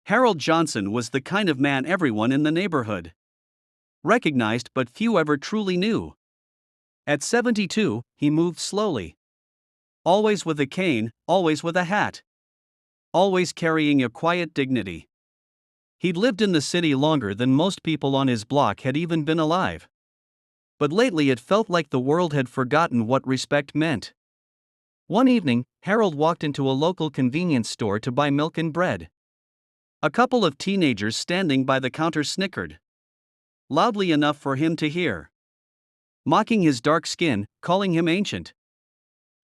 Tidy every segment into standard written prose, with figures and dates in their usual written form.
Harold Johnson was the kind of man everyone in the neighborhood recognized but few ever truly knew. At 72, he moved slowly. Always with a cane, always with a hat. Always carrying a quiet dignity. He'd lived in the city longer than most people on his block had even been alive. But lately it felt like the world had forgotten what respect meant. One evening, Harold walked into a local convenience store to buy milk and bread. A couple of teenagers standing by the counter snickered. Loudly enough for him to hear. Mocking his dark skin, calling him ancient.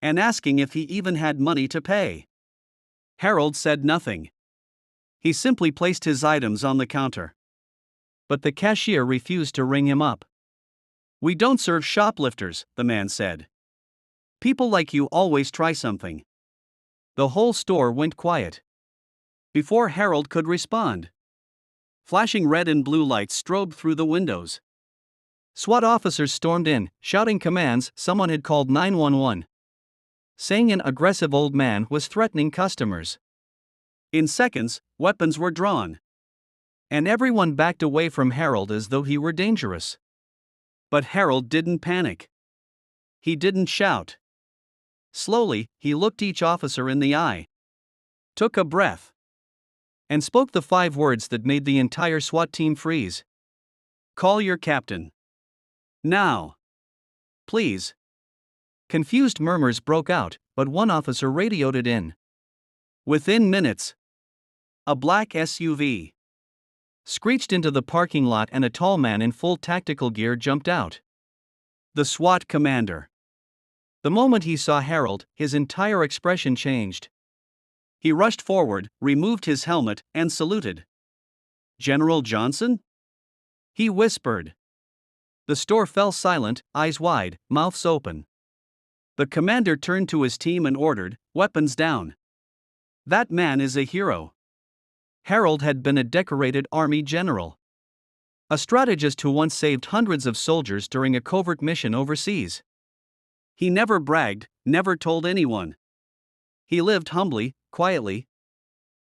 And asking if he even had money to pay. Harold said nothing. He simply placed his items on the counter. But the cashier refused to ring him up. "We don't serve shoplifters," the man said. "People like you always try something." The whole store went quiet. Before Harold could respond, flashing red and blue lights strobed through the windows. SWAT officers stormed in, shouting commands. Someone had called 911. Saying an aggressive old man was threatening customers. In seconds, weapons were drawn. And everyone backed away from Harold as though he were dangerous. But Harold didn't panic. He didn't shout. Slowly, he looked each officer in the eye. Took a breath. And spoke the 5 words that made the entire SWAT team freeze. "Call your captain. Now. Please." Confused murmurs broke out, but one officer radioed it in. Within minutes, a black SUV screeched into the parking lot and a tall man in full tactical gear jumped out. The SWAT commander. The moment he saw Harold, his entire expression changed. He rushed forward, removed his helmet, and saluted. "General Johnson?" he whispered. The store fell silent, eyes wide, mouths open. The commander turned to his team and ordered, "Weapons down." That man is a hero. Harold had been a decorated army general. A strategist who once saved hundreds of soldiers during a covert mission overseas. He never bragged, never told anyone. He lived humbly, quietly.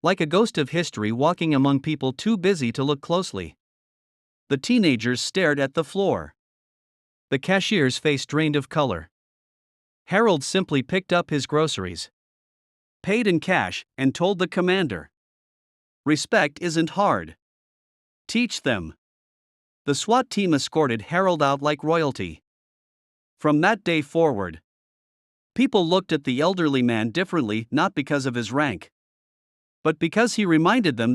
Like a ghost of history walking among people too busy to look closely. The teenagers stared at the floor. The cashier's face drained of color. Harold simply picked up his groceries, paid in cash, and told the commander, "Respect isn't hard. Teach them." The SWAT team escorted Harold out like royalty. From that day forward, people looked at the elderly man differently, not because of his rank, but because he reminded them that